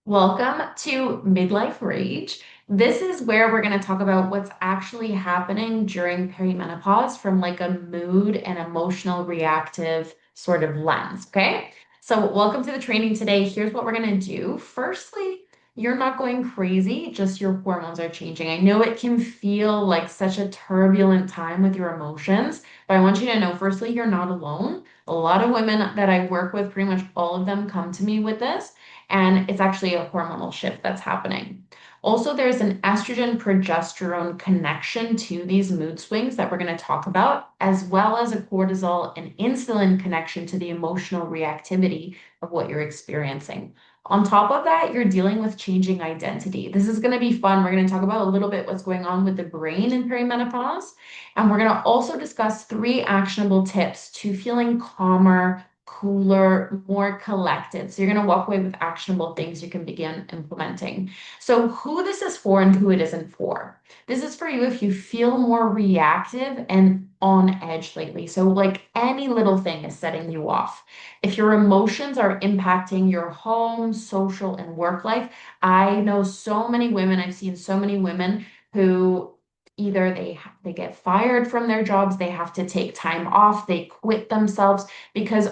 Welcome to Midlife Rage. This is where we're going to talk about what's actually happening during perimenopause from like a mood and emotional reactive sort of lens. Okay. So, welcome to the training today. Here's what we're going to do. Firstly, you're not going crazy, just your hormones are changing. I know it can feel like such a turbulent time with your emotions, but I want you to know, firstly, you're not alone. A lot of women that I work with, pretty much all of them come to me with this. And it's actually a hormonal shift that's happening. Also, there's an estrogen progesterone connection to these mood swings that we're going to talk about, as well as a cortisol and insulin connection to the emotional reactivity of what you're experiencing. On top of that, you're dealing with changing identity. This is going to be fun. We're going to talk about a little bit what's going on with the brain in perimenopause. And we're going to also discuss 3 actionable tips to feeling calmer, cooler, more collected. So you're going to walk away with actionable things you can begin implementing. So who this is for and who it isn't for. This is for you if you feel more reactive and on edge lately. So like any little thing is setting you off. If your emotions are impacting your home, social, and work life, I know so many women, I've seen so many women who either they get fired from their jobs, they have to take time off, they quit themselves because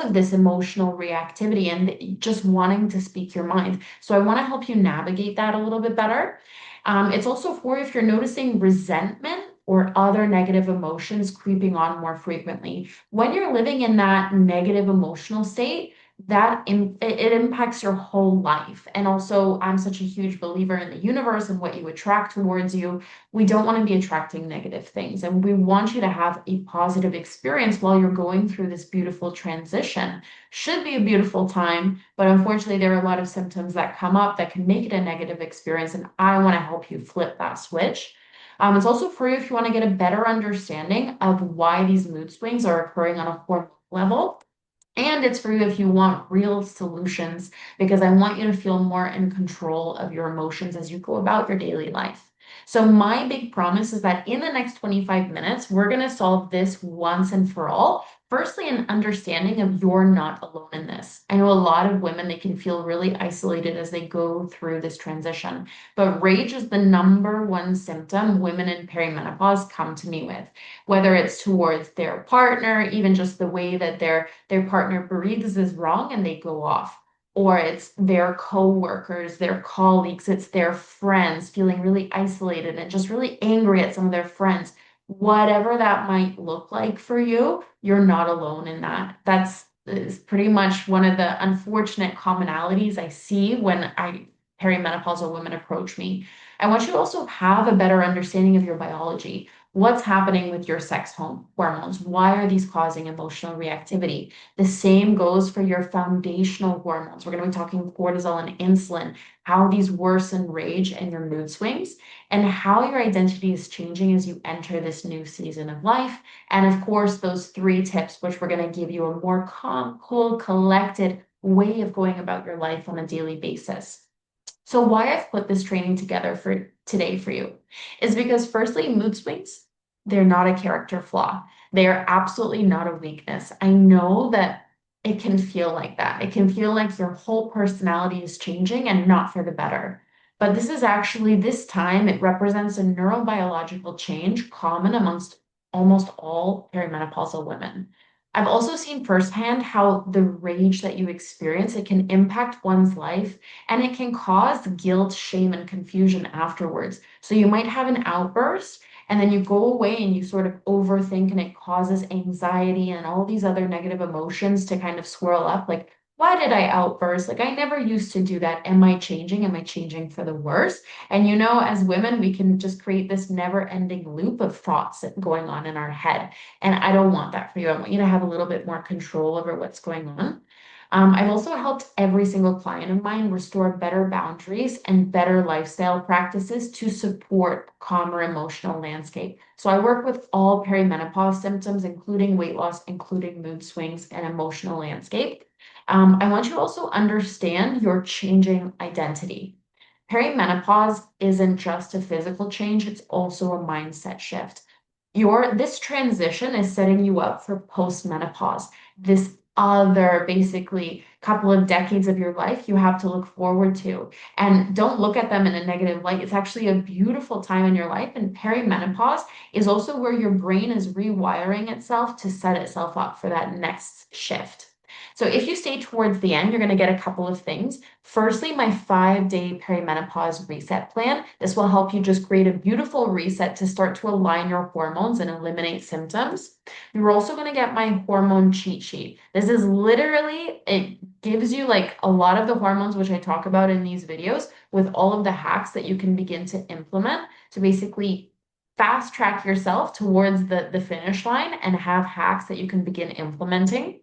of this emotional reactivity and just wanting to speak your mind. So I want to help you navigate that a little bit better. It's also for if you're noticing resentment or other negative emotions creeping on more frequently. When you're living in that negative emotional state, it impacts your whole life. And also, I'm such a huge believer in the universe and what you attract towards you. We don't want to be attracting negative things, and we want you to have a positive experience while you're going through this beautiful transition. Should be a beautiful time, but unfortunately, there are a lot of symptoms that come up that can make it a negative experience, and I want to help you flip that switch. It's also for you if you want to get a better understanding of why these mood swings are occurring on a hormonal level. And it's for you if you want real solutions, because I want you to feel more in control of your emotions as you go about your daily life. So, my big promise is that in the next 25 minutes, we're going to solve this once and for all. Firstly, an understanding of you're not alone in this. I know a lot of women, they can feel really isolated as they go through this transition, but rage is the number 1 symptom women in perimenopause come to me with, whether it's towards their partner, even just the way that their partner breathes is wrong and they go off. Or it's their coworkers, their colleagues, it's their friends feeling really isolated and just really angry at some of their friends. Whatever that might look like for you, you're not alone in that. That's is pretty much one of the unfortunate commonalities I see when I perimenopausal women approach me. I want you to also have a better understanding of your biology. What's happening with your hormones? Why are these causing emotional reactivity? The same goes for your foundational hormones. We're going to be talking cortisol and insulin, how these worsen rage and your mood swings, and how your identity is changing as you enter this new season of life. And of course, those 3 tips, which we're going to give you a more calm, cool, collected way of going about your life on a daily basis. So why I've put this training together for today for you is because firstly, mood swings, they're not a character flaw. They are absolutely not a weakness. I know that it can feel like that. It can feel like your whole personality is changing and not for the better. But this is actually, this time, it represents a neurobiological change common amongst almost all perimenopausal women. I've also seen firsthand how the rage that you experience, it can impact one's life and it can cause guilt, shame, and confusion afterwards. So you might have an outburst and then you go away and you sort of overthink and it causes anxiety and all these other negative emotions to kind of swirl up. Like, why did I outburst? Like, I never used to do that. Am I changing? Am I changing for the worse? And as women, we can just create this never ending loop of thoughts going on in our head. And I don't want that for you. I want you to have a little bit more control over what's going on. I've also helped every single client of mine restore better boundaries and better lifestyle practices to support calmer emotional landscape. So I work with all perimenopause symptoms, including weight loss, including mood swings and emotional landscape. I want you to also understand your changing identity. Perimenopause isn't just a physical change, it's also a mindset shift. This transition is setting you up for postmenopause. This other basically couple of decades of your life you have to look forward to. And don't look at them in a negative light. It's actually a beautiful time in your life. And perimenopause is also where your brain is rewiring itself to set itself up for that next shift. So if you stay towards the end, you're going to get a couple of things. Firstly, my 5-day perimenopause reset plan. This will help you just create a beautiful reset to start to align your hormones and eliminate symptoms. You're also going to get my hormone cheat sheet. This is literally, it gives you like a lot of the hormones, which I talk about in these videos, with all of the hacks that you can begin to implement to basically fast track yourself towards the finish line and have hacks that you can begin implementing.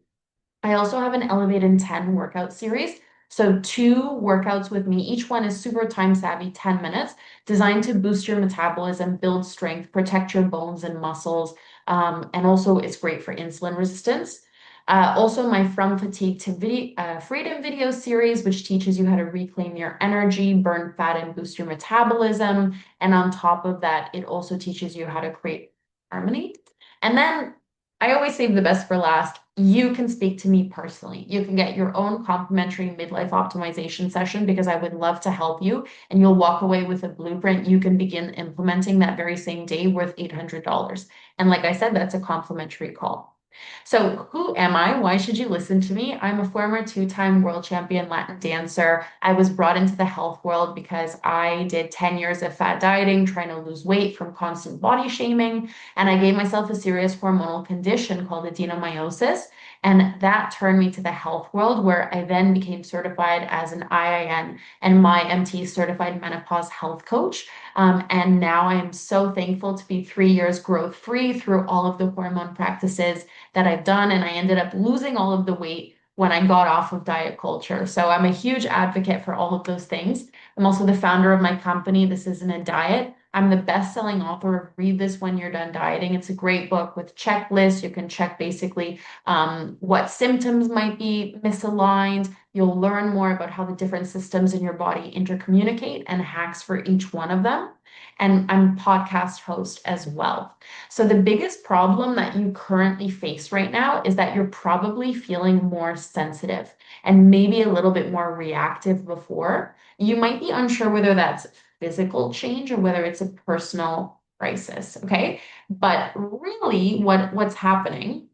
I also have an Elevated 10 workout series. So, two workouts with me. Each one is super time savvy, 10 minutes, designed to boost your metabolism, build strength, protect your bones and muscles. And also, it's great for insulin resistance. Also, my From Fatigue to Freedom video series, which teaches you how to reclaim your energy, burn fat, and boost your metabolism. And on top of that, it also teaches you how to create harmony. And then I always save the best for last. You can speak to me personally. You can get your own complimentary midlife optimization session because I would love to help you. And you'll walk away with a blueprint you can begin implementing that very same day worth $800. And like I said, that's a complimentary call. So, who am I? Why should you listen to me? I'm a former two-time world champion Latin dancer. I was brought into the health world because I did 10 years of fat dieting, trying to lose weight from constant body shaming. And I gave myself a serious hormonal condition called adenomyosis. And that turned me to the health world, where I then became certified as an IIN and my MT certified menopause health coach. And now I am so thankful to be 3 years growth free through all of the hormone practices that I've done. And I ended up losing all of the weight when I got off of diet culture. So I'm a huge advocate for all of those things. I'm also the founder of my company, This Isn't a Diet. I'm the best-selling author of Read This When You're Done Dieting. It's a great book with checklists. You can check basically what symptoms might be misaligned. You'll learn more about how the different systems in your body intercommunicate and hacks for each one of them. And I'm a podcast host as well. So the biggest problem that you currently face right now is that you're probably feeling more sensitive and maybe a little bit more reactive before. You might be unsure whether that's physical change or whether it's a personal crisis, okay? But really what's happening,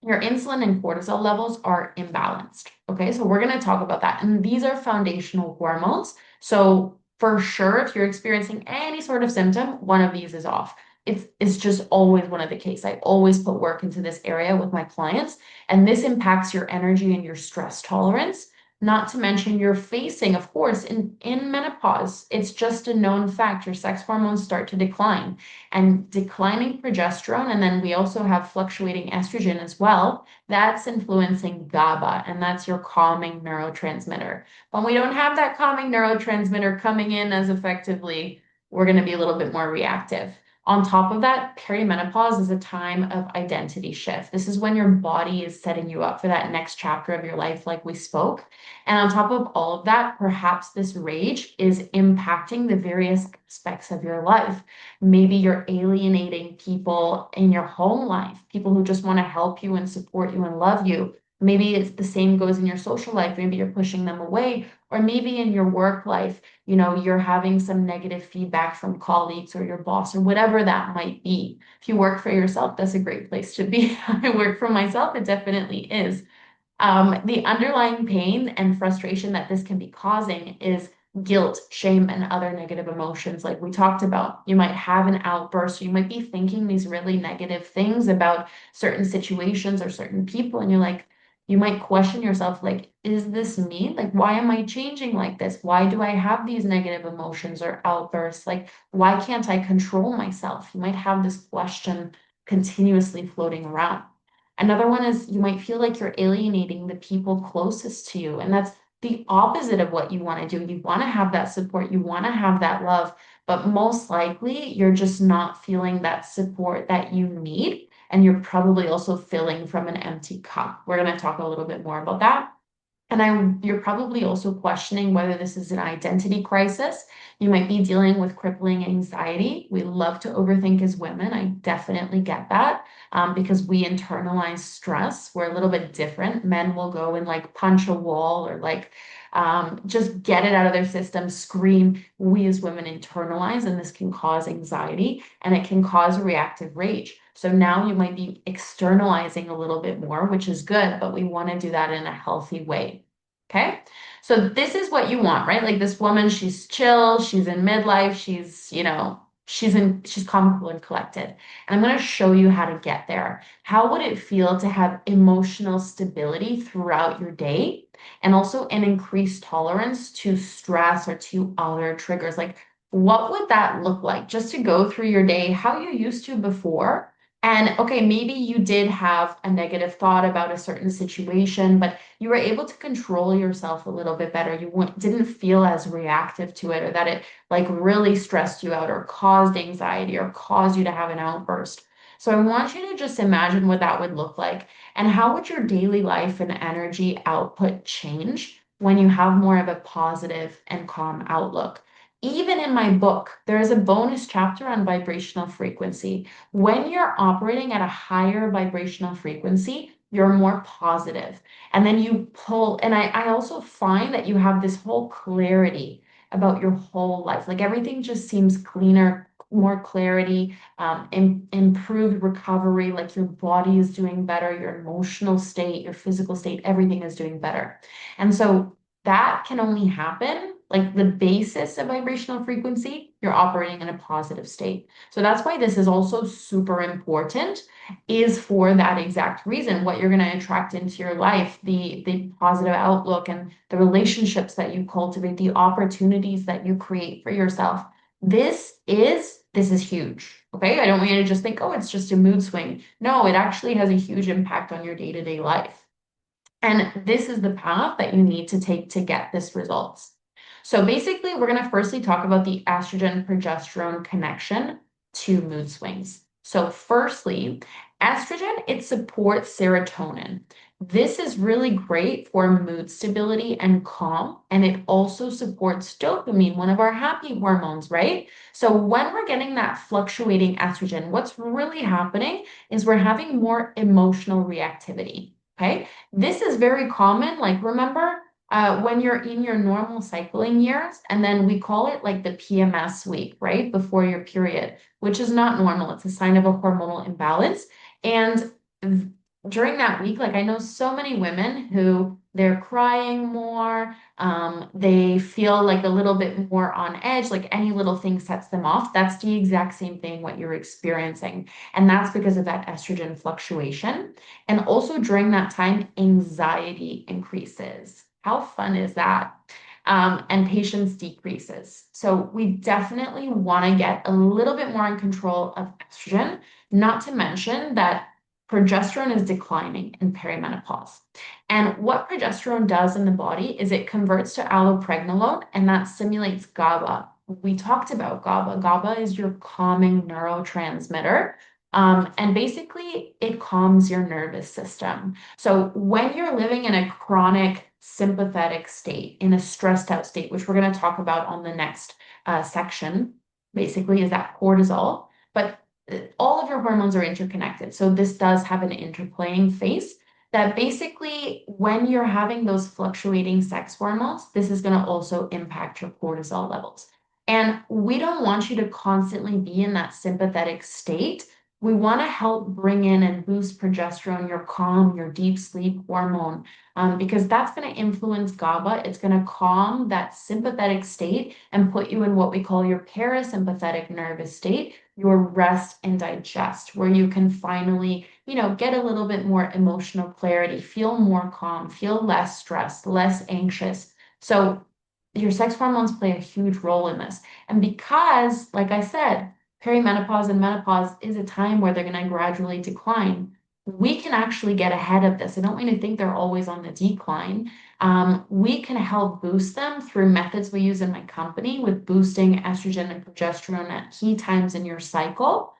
your insulin and cortisol levels are imbalanced, okay? So we're going to talk about that. And these are foundational hormones. So for sure, if you're experiencing any sort of symptom, one of these is off. It's just always one of the case. I always put work into this area with my clients, and this impacts your energy and your stress tolerance. Not to mention you're facing, of course, in menopause, it's just a known fact. Your sex hormones start to decline, and declining progesterone, and then we also have fluctuating estrogen as well. That's influencing GABA, and that's your calming neurotransmitter. When we don't have that calming neurotransmitter coming in as effectively, we're going to be a little bit more reactive. On top of that, perimenopause is a time of identity shift. This is when your body is setting you up for that next chapter of your life, like we spoke. And on top of all of that, perhaps this rage is impacting the various aspects of your life. Maybe you're alienating people in your home life, people who just want to help you and support you and love you. Maybe it's the same goes in your social life. Maybe you're pushing them away, or maybe in your work life, you're having some negative feedback from colleagues or your boss or whatever that might be. If you work for yourself, that's a great place to be. I work for myself, it definitely is. The underlying pain and frustration that this can be causing is guilt, shame, and other negative emotions, like we talked about. You might have an outburst, you might be thinking these really negative things about certain situations or certain people, and you might question yourself, like, is this me? Like, why am I changing like this? Why do I have these negative emotions or outbursts? Like, why can't I control myself? You might have this question continuously floating around. Another one is you might feel like you're alienating the people closest to you. And that's the opposite of what you want to do. You want to have that support, you want to have that love, but most likely you're just not feeling that support that you need. And you're probably also filling from an empty cup. We're going to talk a little bit more about that. And you're probably also questioning whether this is an identity crisis. You might be dealing with crippling anxiety. We love to overthink as women. I definitely get that because we internalize stress. We're a little bit different. Men will go and like punch a wall or like just get it out of their system, scream. We as women internalize, and this can cause anxiety and it can cause reactive rage. So now you might be externalizing a little bit more, which is good, but we want to do that in a healthy way. Okay. So this is what you want, right? Like this woman, she's chill, she's in midlife, she's calm, cool, and collected. And I'm going to show you how to get there. How would it feel to have emotional stability throughout your day and also an increased tolerance to stress or to other triggers? Like, what would that look like just to go through your day how you used to before? And okay, maybe you did have a negative thought about a certain situation, but you were able to control yourself a little bit better. You didn't feel as reactive to it, or that it like really stressed you out or caused anxiety or caused you to have an outburst. So I want you to just imagine what that would look like, and how would your daily life and energy output change when you have more of a positive and calm outlook. Even in my book, there is a bonus chapter on vibrational frequency. When you're operating at a higher vibrational frequency, you're more positive. And then you pull, and I also find that you have this whole clarity about your whole life. Like everything just seems cleaner, more clarity, improved recovery, like your body is doing better, your emotional state, your physical state, everything is doing better. And so that can only happen, like the basis of vibrational frequency, you're operating in a positive state. So that's why this is also super important, is for that exact reason. What you're going to attract into your life, the positive outlook and the relationships that you cultivate, the opportunities that you create for yourself. This is huge. Okay. I don't want you to just think, oh, it's just a mood swing. No, it actually has a huge impact on your day-to-day life. And this is the path that you need to take to get this results. So basically, we're going to firstly talk about the estrogen progesterone connection to mood swings. So firstly, estrogen, it supports serotonin. This is really great for mood stability and calm, and it also supports dopamine, one of our happy hormones, right? So when we're getting that fluctuating estrogen, what's really happening is we're having more emotional reactivity. Okay. This is very common. Like, remember when you're in your normal cycling years, and then we call it like the PMS week, right? Before your period, which is not normal. It's a sign of a hormonal imbalance. And during that week, like I know so many women who they're crying more, they feel like a little bit more on edge, like any little thing sets them off. That's the exact same thing what you're experiencing. And that's because of that estrogen fluctuation. And also during that time, anxiety increases. How fun is that? And patience decreases. So we definitely want to get a little bit more in control of estrogen, not to mention that progesterone is declining in perimenopause. And what progesterone does in the body is it converts to allopregnanolone, and that stimulates GABA. We talked about GABA. GABA is your calming neurotransmitter. And basically, it calms your nervous system. So when you're living in a chronic sympathetic state, in a stressed out state, which we're going to talk about on the next section, basically is that cortisol. But all of your hormones are interconnected. So this does have an interplaying phase that basically, when you're having those fluctuating sex hormones, this is going to also impact your cortisol levels. And we don't want you to constantly be in that sympathetic state. We want to help bring in and boost progesterone, your calm, your deep sleep hormone, because that's going to influence GABA. It's going to calm that sympathetic state and put you in what we call your parasympathetic nervous state, your rest and digest, where you can finally, get a little bit more emotional clarity, feel more calm, feel less stressed, less anxious. So your sex hormones play a huge role in this. And because, like I said, perimenopause and menopause is a time where they're going to gradually decline. We can actually get ahead of this. I don't want you to think they're always on the decline. We can help boost them through methods we use in my company with boosting estrogen and progesterone at key times in your cycle.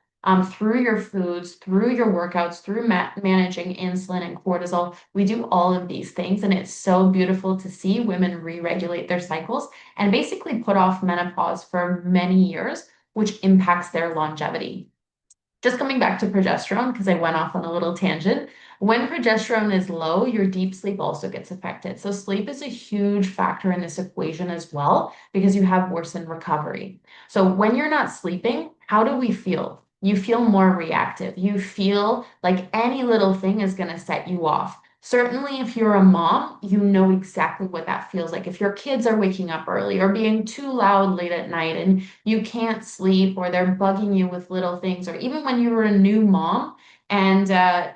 through your foods, through your workouts, through managing insulin and cortisol. We do all of these things, and it's so beautiful to see women re-regulate their cycles and basically put off menopause for many years, which impacts their longevity. Just coming back to progesterone, because I went off on a little tangent. When progesterone is low, your deep sleep also gets affected. So sleep is a huge factor in this equation as well, because you have worsened recovery. So when you're not sleeping, how do we feel? You feel more reactive. You feel like any little thing is going to set you off. Certainly, if you're a mom, you know exactly what that feels like. If your kids are waking up early or being too loud late at night and you can't sleep or they're bugging you with little things, or even when you were a new mom and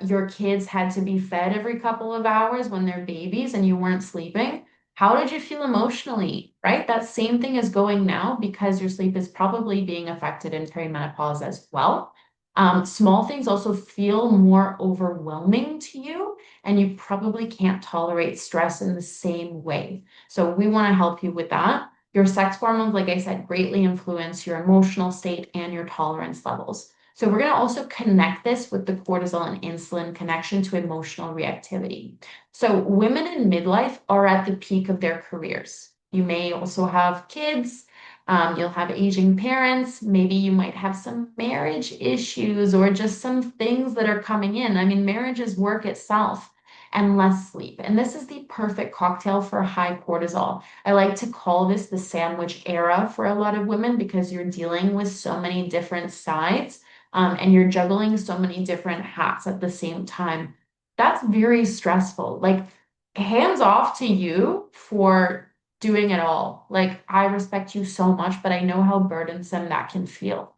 your kids had to be fed every couple of hours when they're babies and you weren't sleeping, how did you feel emotionally, right? That same thing is going now because your sleep is probably being affected in perimenopause as well. Small things also feel more overwhelming to you, and you probably can't tolerate stress in the same way. So we want to help you with that. Your sex hormones, like I said, greatly influence your emotional state and your tolerance levels. So we're going to also connect this with the cortisol and insulin connection to emotional reactivity. So women in midlife are at the peak of their careers. You may also have kids. You'll have aging parents. Maybe you might have some marriage issues or just some things that are coming in. I mean, marriage is work itself and less sleep. And this is the perfect cocktail for high cortisol. I like to call this the sandwich era for a lot of women because you're dealing with so many different sides, and you're juggling so many different hats at the same time. That's very stressful. Like, hands off to you for doing it all. Like, I respect you so much, but I know how burdensome that can feel.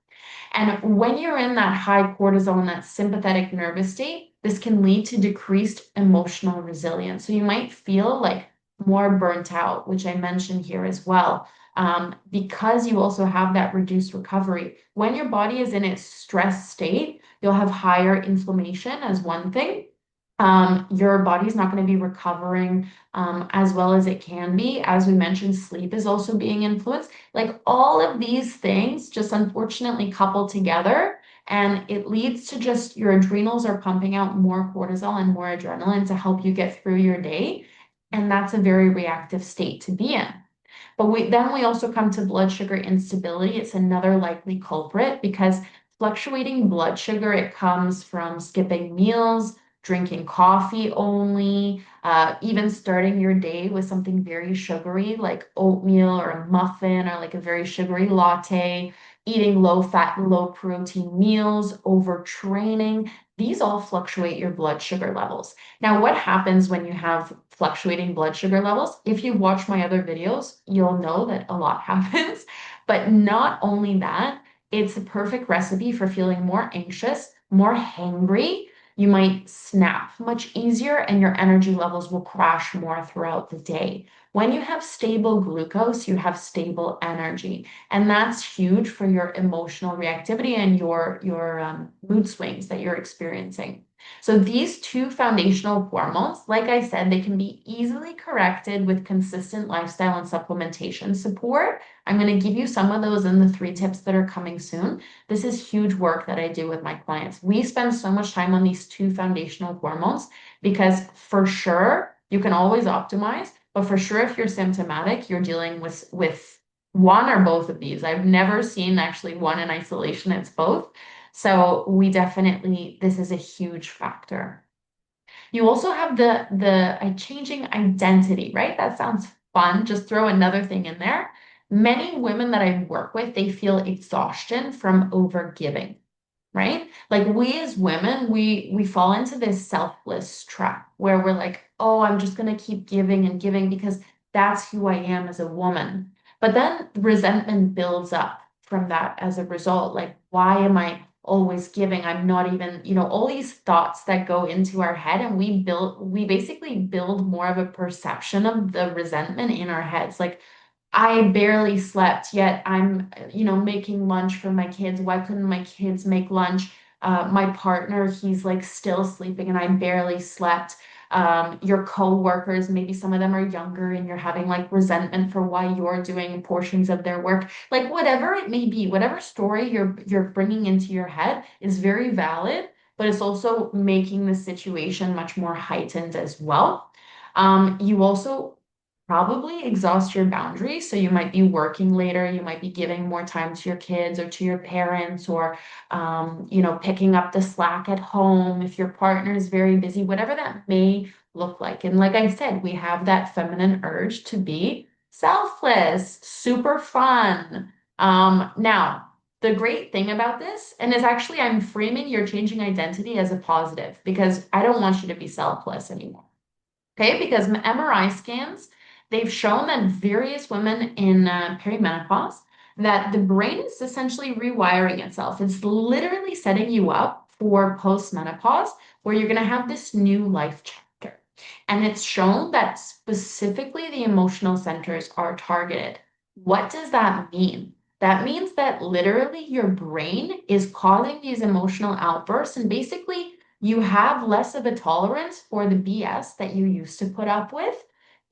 And when you're in that high cortisol and that sympathetic nervous state, this can lead to decreased emotional resilience. So you might feel like more burnt out, which I mentioned here as well, because you also have that reduced recovery. When your body is in its stress state, you'll have higher inflammation as one thing. Your body's not going to be recovering as well as it can be. As we mentioned, sleep is also being influenced. Like all of these things just unfortunately couple together, and it leads to just your adrenals are pumping out more cortisol and more adrenaline to help you get through your day. And that's a very reactive state to be in. But we also come to blood sugar instability. It's another likely culprit because fluctuating blood sugar, it comes from skipping meals, drinking coffee only, even starting your day with something very sugary like oatmeal or a muffin or like a very sugary latte, eating low fat, low protein meals, overtraining. These all fluctuate your blood sugar levels. Now, what happens when you have fluctuating blood sugar levels? If you watch my other videos, you'll know that a lot happens. But not only that, it's a perfect recipe for feeling more anxious, more hangry. You might snap much easier, and your energy levels will crash more throughout the day. When you have stable glucose, you have stable energy. And that's huge for your emotional reactivity and your mood swings that you're experiencing. So these two foundational hormones, like I said, they can be easily corrected with consistent lifestyle and supplementation support. I'm going to give you some of those in the 3 tips that are coming soon. This is huge work that I do with my clients. We spend so much time on these two foundational hormones because for sure you can always optimize, but for sure if you're symptomatic, you're dealing with one or both of these. I've never seen actually one in isolation, it's both. So we definitely, this is a huge factor. You also have the changing identity, right? That sounds fun. Just throw another thing in there. Many women that I work with, they feel exhaustion from overgiving, right? Like we as women, we fall into this selfless trap where we're like, oh, I'm just gonna keep giving and giving because that's who I am as a woman. But then resentment builds up from that as a result. Like, why am I always giving? I'm not even, all these thoughts that go into our head, and we basically build more of a perception of the resentment in our heads. Like, I barely slept, yet I'm, making lunch for my kids. Why couldn't my kids make lunch? My partner, he's like still sleeping and I barely slept. your co-workers, maybe some of them are younger and you're having like resentment for why you're doing portions of their work. Like whatever it may be, whatever story you're bringing into your head is very valid, but it's also making the situation much more heightened as well. You also probably exhaust your boundaries. So you might be working later, you might be giving more time to your kids or to your parents, or picking up the slack at home if your partner is very busy, whatever that may look like. And like I said, we have that feminine urge to be selfless, super fun. Now, the great thing about this, and is actually I'm framing your changing identity as a positive because I don't want you to be selfless anymore. Okay, because MRI scans, they've shown that various women in perimenopause, that the brain is essentially rewiring itself. It's literally setting you up for postmenopause, where you're going to have this new life chapter. And it's shown that specifically the emotional centers are targeted. What does that mean? That means that literally your brain is causing these emotional outbursts, and basically you have less of a tolerance for the BS that you used to put up with,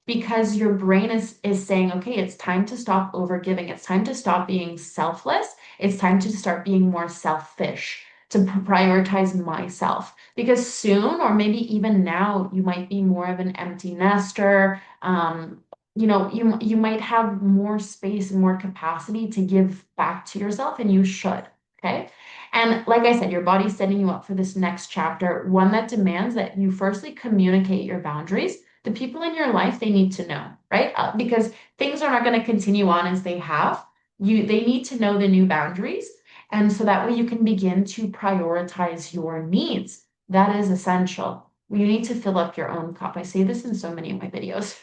because your brain is saying, okay, it's time to stop overgiving. It's time to stop being selfless. It's time to start being more selfish, to prioritize myself. Because soon, or maybe even now, you might be more of an empty nester. You might have more space and more capacity to give back to yourself, and you should. Okay. And like I said, your body's setting you up for this next chapter, one that demands that you firstly communicate your boundaries. The people in your life, they need to know, right? Because things are not going to continue on as they have. They need to know the new boundaries. And so that way you can begin to prioritize your needs. That is essential. You need to fill up your own cup. I say this in so many of my videos.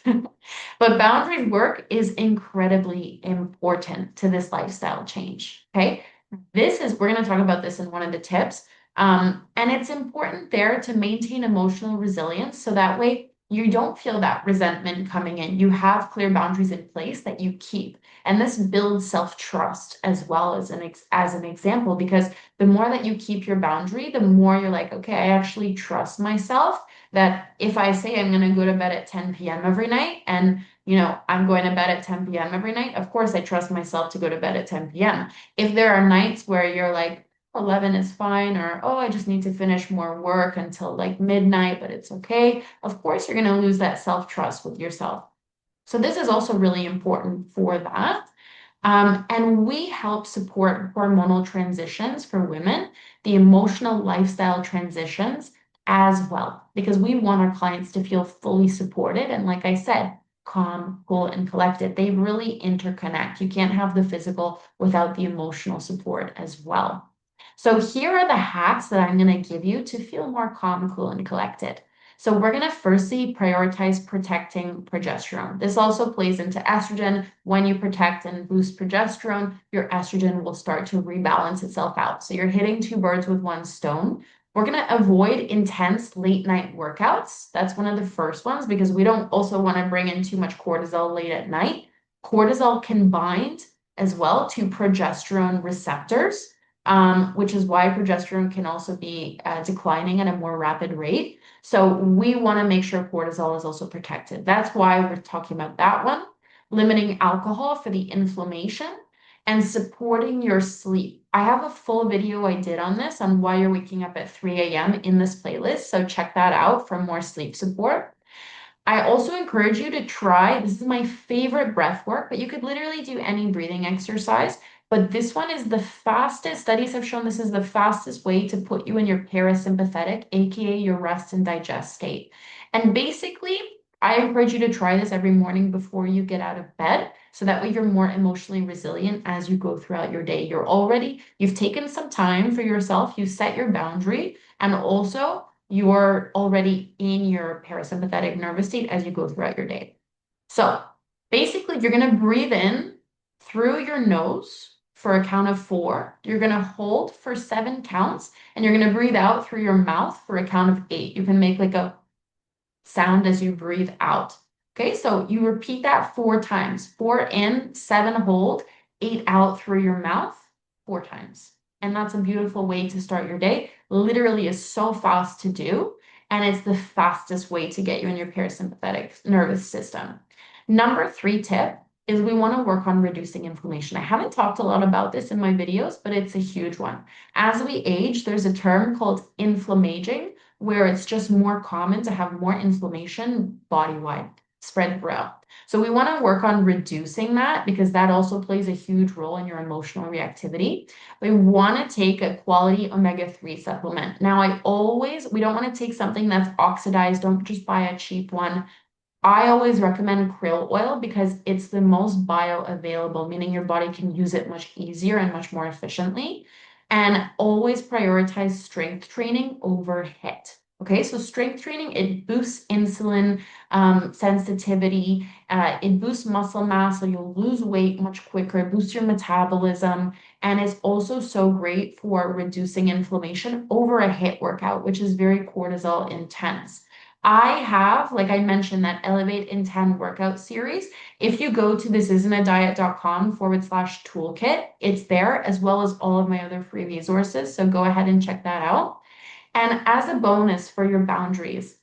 But boundary work is incredibly important to this lifestyle change. Okay. We're going to talk about this in one of the tips. And it's important there to maintain emotional resilience so that way you don't feel that resentment coming in. You have clear boundaries in place that you keep. And this builds self-trust as well as an example, because the more that you keep your boundary, the more you're like, okay, I actually trust myself that if I say I'm going to go to bed at 10 p.m. every night, and I'm going to bed at 10 p.m. every night, of course I trust myself to go to bed at 10 p.m. If there are nights where you're like, 11 is fine, or oh, I just need to finish more work until like midnight, but it's okay, of course you're going to lose that self-trust with yourself. So this is also really important for that. And we help support hormonal transitions for women, the emotional lifestyle transitions as well, because we want our clients to feel fully supported. And like I said, calm, cool, and collected. They really interconnect. You can't have the physical without the emotional support as well. So here are the hacks that I'm going to give you to feel more calm, cool, and collected. So we're going to firstly prioritize protecting progesterone. This also plays into estrogen. When you protect and boost progesterone, your estrogen will start to rebalance itself out. So you're hitting two birds with one stone. We're going to avoid intense late night workouts. That's one of the first ones, because we don't also want to bring in too much cortisol late at night. Cortisol can bind as well to progesterone receptors, which is why progesterone can also be declining at a more rapid rate. So we want to make sure cortisol is also protected. That's why we're talking about that one. Limiting alcohol for the inflammation and supporting your sleep. I have a full video I did on this, on why you're waking up at 3 a.m. in this playlist. So check that out for more sleep support. I also encourage you to try, this is my favorite breath work, but you could literally do any breathing exercise. But this one is the fastest, studies have shown this is the fastest way to put you in your parasympathetic, aka your rest and digest state. And basically, I encourage you to try this every morning before you get out of bed. So that way you're more emotionally resilient as you go throughout your day. You've taken some time for yourself, you set your boundary, and also you're already in your parasympathetic nervous state as you go throughout your day. So basically, you're going to breathe in through your nose for a count of 4. You're going to hold for 7 counts, and you're going to breathe out through your mouth for a count of 8. You can make like a sound as you breathe out. Okay, so you repeat that 4 times. 4 in, 7 hold, 8 out through your mouth 4 times. And that's a beautiful way to start your day. Literally is so fast to do. and it's the fastest way to get you in your parasympathetic nervous system. Number three tip is we want to work on reducing inflammation. I haven't talked a lot about this in my videos, but it's a huge one. As we age, there's a term called inflammaging, where it's just more common to have more inflammation body-wide, spread throughout. So we want to work on reducing that because that also plays a huge role in your emotional reactivity. We want to take a quality omega-3 supplement. Now, we don't want to take something that's oxidized. Don't just buy a cheap one. I always recommend krill oil because it's the most bioavailable, meaning your body can use it much easier and much more efficiently. And always prioritize strength training over HIIT. Okay, so strength training, it boosts insulin sensitivity, it boosts muscle mass, so you'll lose weight much quicker, it boosts your metabolism, and it's also so great for reducing inflammation over a HIIT workout, which is very cortisol intense. I have, like I mentioned, that Elevate in 10 workout series. If you go to thisisn'tadiet.com/toolkit, it's there as well as all of my other free resources. So go ahead and check that out. And as a bonus for your boundaries,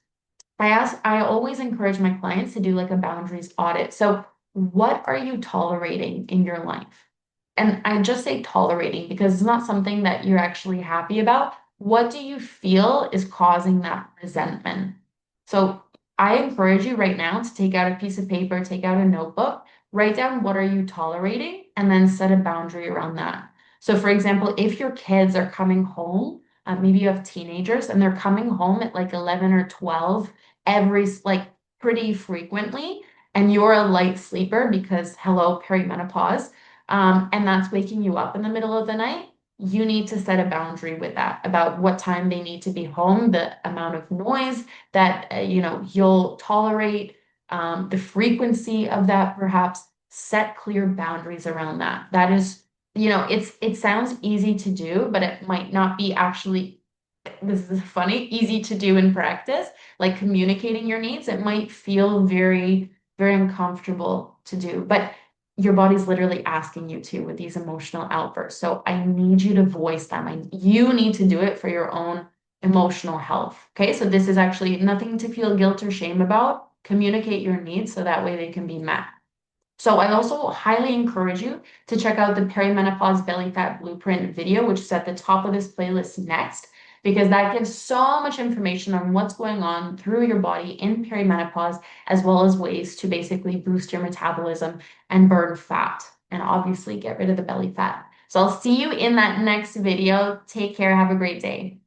I always encourage my clients to do like a boundaries audit. So what are you tolerating in your life? And I just say tolerating because it's not something that you're actually happy about. What do you feel is causing that resentment? So I encourage you right now to take out a piece of paper, take out a notebook, write down what are you tolerating, and then set a boundary around that. So for example, if your kids are coming home, maybe you have teenagers and they're coming home at like 11 or 12 like pretty frequently, and you're a light sleeper because hello, perimenopause, and that's waking you up in the middle of the night, you need to set a boundary with that about what time they need to be home, the amount of noise that you'll tolerate, the frequency of that, perhaps set clear boundaries around that. That is, it sounds easy to do, but it might not be actually, this is funny, easy to do in practice, like communicating your needs. It might feel very, very uncomfortable to do, but your body's literally asking you to with these emotional outbursts. So I need you to voice them. You need to do it for your own emotional health. Okay, so this is actually nothing to feel guilt or shame about. Communicate your needs so that way they can be met. So I also highly encourage you to check out the perimenopause belly fat blueprint video, which is at the top of this playlist next, because that gives so much information on what's going on through your body in perimenopause, as well as ways to basically boost your metabolism and burn fat, and obviously get rid of the belly fat. So I'll see you in that next video. Take care. Have a great day.